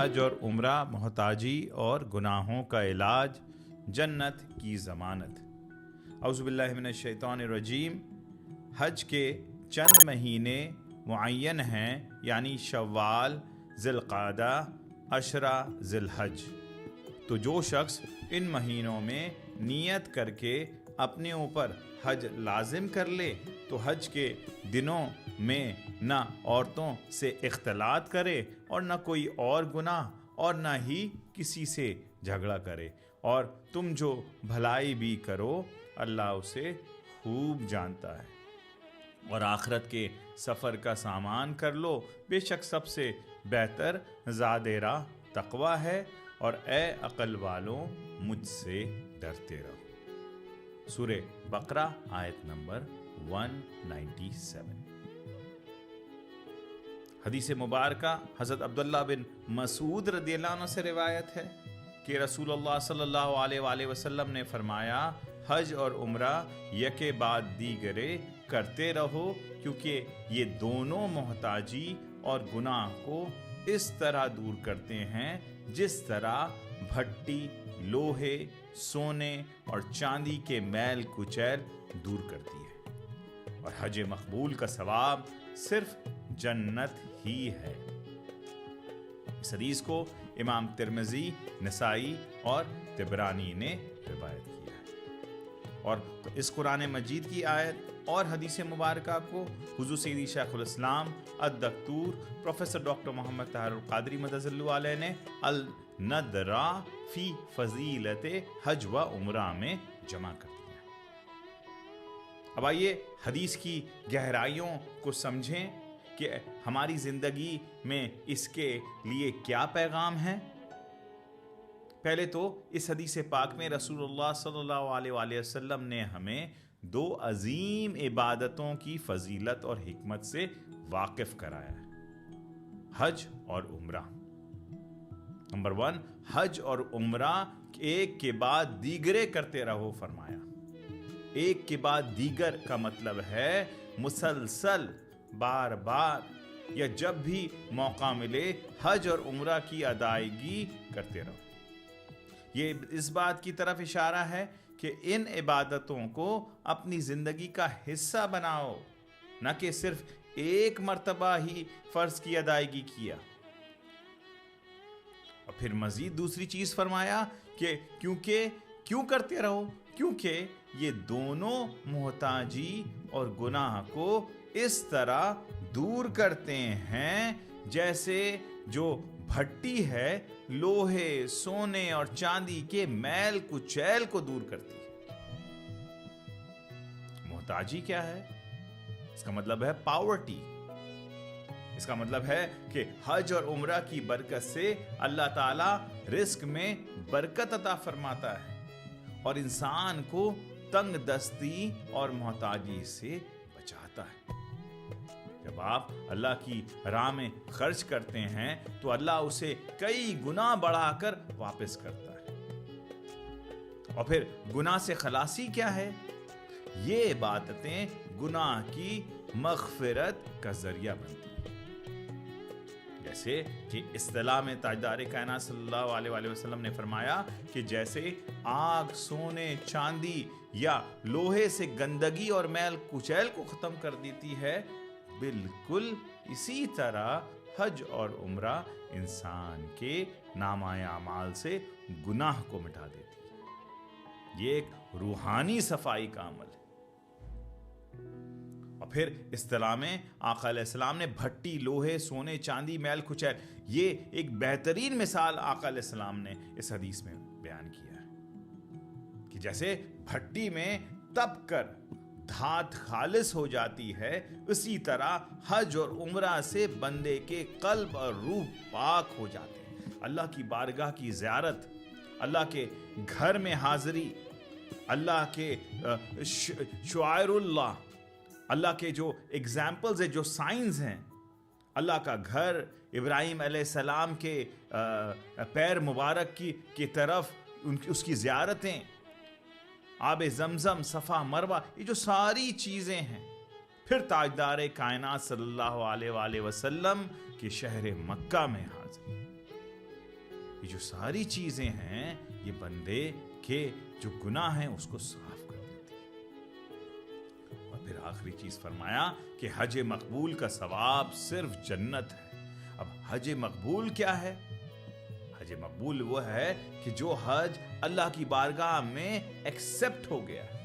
حج اور عمرہ محتاجی اور گناہوں کا علاج، جنت کی ضمانت۔ اعوذ باللہ من الشیطان الرجیم۔ حج کے چند مہینے معین ہیں، یعنی شوال، ذی القعدہ، عشرہ ذی الحج۔ تو جو شخص ان مہینوں میں نیت کر کے اپنے اوپر حج لازم کر لے تو حج کے دنوں میں نہ عورتوں سے اختلاط کرے اور نہ کوئی اور گناہ اور نہ ہی کسی سے جھگڑا کرے، اور تم جو بھلائی بھی کرو اللہ اسے خوب جانتا ہے۔ اور آخرت کے سفر کا سامان کر لو، بے شک سب سے بہتر زاد راہ تقوی ہے، اور اے عقل والوں مجھ سے ڈرتے رہو۔ سورہ بقرہ آیت نمبر 197۔ حدیث مبارکہ حضرت عبداللہ بن مسعود رضی اللہ عنہ سے روایت ہے کہ رسول اللہ صلی اللہ علیہ وآلہ وسلم نے فرمایا، حج اور عمرہ یکے بعد دیگرے کرتے رہو، کیونکہ یہ دونوں محتاجی اور گناہ کو اس طرح دور کرتے ہیں جس طرح بھٹی لوہے، سونے اور چاندی کے میل کچیل دور کرتی ہے، اور حج مقبول کا ثواب صرف جنت ہی ہے۔ اس حدیث کو امام ترمذی، نسائی اور طبرانی نے روایت کیا ہے۔ اور اس قرآن مجید کی آیت اور حدیث مبارکہ کو حضور سیدی شیخ الاسلام الدکتور پروفیسر ڈاکٹر محمد طاہر القادری مدظ اللہ علیہ نے الندرہ فی فضیلت حج و عمرہ میں جمع کر دیا۔ اب آئیے حدیث کی گہرائیوں کو سمجھیں کہ ہماری زندگی میں اس کے لیے کیا پیغام ہے۔ پہلے تو اس حدیث پاک میں رسول اللہ صلی اللہ علیہ وآلہ وسلم نے ہمیں دو عظیم عبادتوں کی فضیلت اور حکمت سے واقف کرایا ہے، حج اور عمرہ۔ نمبر 1، حج اور عمرہ ایک کے بعد دیگرے کرتے رہو فرمایا۔ ایک کے بعد دیگر کا مطلب ہے مسلسل، بار بار یا جب بھی موقع ملے حج اور عمرہ کی ادائیگی کرتے رہو۔ یہ اس بات کی طرف اشارہ ہے کہ ان عبادتوں کو اپنی زندگی کا حصہ بناؤ، نہ کہ صرف ایک مرتبہ ہی فرض کی ادائیگی کیا۔ اور پھر مزید دوسری چیز فرمایا کہ کیوں کرتے رہو، کیونکہ یہ دونوں محتاجی اور گناہ کو اس طرح دور کرتے ہیں جیسے جو بھٹی ہے لوہے، سونے اور چاندی کے میل کچیل کو دور کرتی ہے۔ محتاجی کیا ہے؟ اس کا مطلب ہے پاورٹی۔ اس کا مطلب ہے کہ حج اور عمرہ کی برکت سے اللہ تعالیٰ رزق میں برکت عطا فرماتا ہے اور انسان کو تنگ دستی اور محتاجی سے بچاتا ہے۔ جب آپ اللہ کی راہ میں خرچ کرتے ہیں تو اللہ اسے کئی گنا بڑھا کر واپس کرتا ہے۔ اور پھر گناہ سے خلاصی کیا ہے؟ یہ عبادتیں گناہ کی مغفرت کا ذریعہ بنتی ہیں۔ جیسے کہ اصطلاح میں تاجدار کائنات صلی اللہ علیہ وآلہ وسلم نے فرمایا کہ جیسے آگ سونے، چاندی یا لوہے سے گندگی اور میل کچیل کو ختم کر دیتی ہے، بالکل اسی طرح حج اور عمرہ انسان کے نامہ اعمال سے گناہ کو مٹا دیتی ہے۔ یہ ایک روحانی صفائی کا عمل ہے۔ اور پھر اصطلاح میں آقا علیہ السلام نے بھٹی لوہے، سونے، چاندی، میل کچیل، یہ ایک بہترین مثال آقا علیہ السلام نے اس حدیث میں بیان کیا ہے کہ جیسے بھٹی میں تپ کر دھات خالص ہو جاتی ہے، اسی طرح حج اور عمرہ سے بندے کے قلب اور روح پاک ہو جاتے ہیں۔ اللہ کی بارگاہ کی زیارت، اللہ کے گھر میں حاضری، اللہ کے شعائر اللہ، اللہ کے جو ایگزامپلز ہیں، جو سائنز ہیں، اللہ کا گھر، ابراہیم علیہ السلام کے پیر مبارک کی طرف اس کی زیارتیں، آب زمزم، صفا مروہ، یہ جو ساری چیزیں ہیں، پھر تاجدار کائنات صلی اللہ علیہ وآلہ وسلم کے شہر مکہ میں حاضر۔ یہ جو ساری چیزیں ہیں یہ بندے کے جو گناہ ہیں اس کو صاف کر دیتی ہیں۔ اور پھر آخری چیز فرمایا کہ حج مقبول کا ثواب صرف جنت ہے۔ اب حج مقبول کیا ہے؟ حج مقبول وہ ہے کہ جو حج اللہ کی بارگاہ میں ایکسپٹ ہو گیا ہے،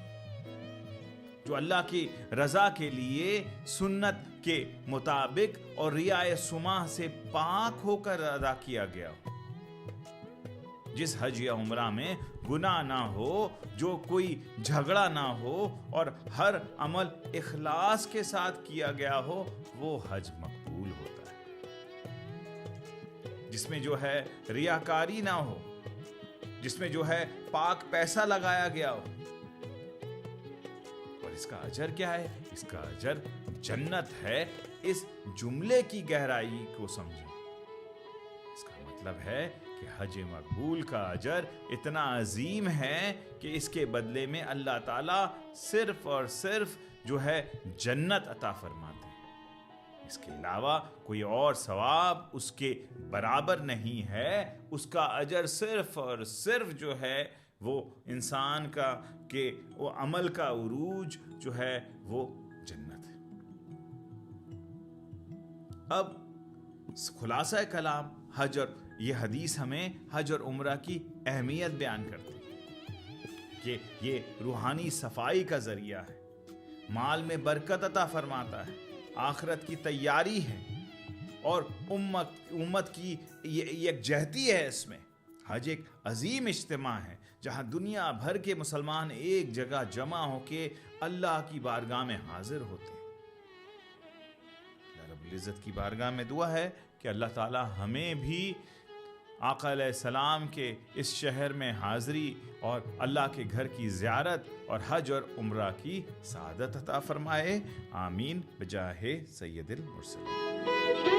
جو اللہ کی رضا کے لیے سنت کے مطابق اور ریائے سماح سے پاک ہو کر ادا کیا گیا ہو، جس حج یا عمرہ میں گناہ نہ ہو، جو کوئی جھگڑا نہ ہو اور ہر عمل اخلاص کے ساتھ کیا گیا ہو، وہ حج مقبول ہوتا ہے۔ جس میں جو ہے ریاکاری نہ ہو، جس میں جو ہے پاک پیسہ لگایا گیا ہو، اور اس کا اجر کیا ہے؟ اس کا اجر جنت ہے۔ اس جملے کی گہرائی کو سمجھیں۔ اس کا مطلب ہے کہ حج مقبول کا اجر اتنا عظیم ہے کہ اس کے بدلے میں اللہ تعالیٰ صرف اور صرف جو ہے جنت عطا فرماتے ہیں۔ اس کے علاوہ کوئی اور ثواب اس کے برابر نہیں ہے۔ اس کا اجر صرف اور صرف جو ہے وہ انسان کا کہ وہ عمل کا عروج جو ہے وہ جنت ہے۔ اب خلاصہ کلام حج اور یہ حدیث ہمیں حج اور عمرہ کی اہمیت بیان کرتی ہے کہ یہ روحانی صفائی کا ذریعہ ہے، مال میں برکت عطا فرماتا ہے، آخرت کی تیاری ہے اور امت کی یکجہتی ہے۔ اس میں حج ایک عظیم اجتماع ہے جہاں دنیا بھر کے مسلمان ایک جگہ جمع ہو کے اللہ کی بارگاہ میں حاضر ہوتے ہیں۔ اللہ رب العزت کی بارگاہ میں دعا ہے کہ اللہ تعالی ہمیں بھی آقا علیہ السلام کے اس شہر میں حاضری اور اللہ کے گھر کی زیارت اور حج اور عمرہ کی سعادت عطا فرمائے۔ آمین بجاہ سید المرسلین۔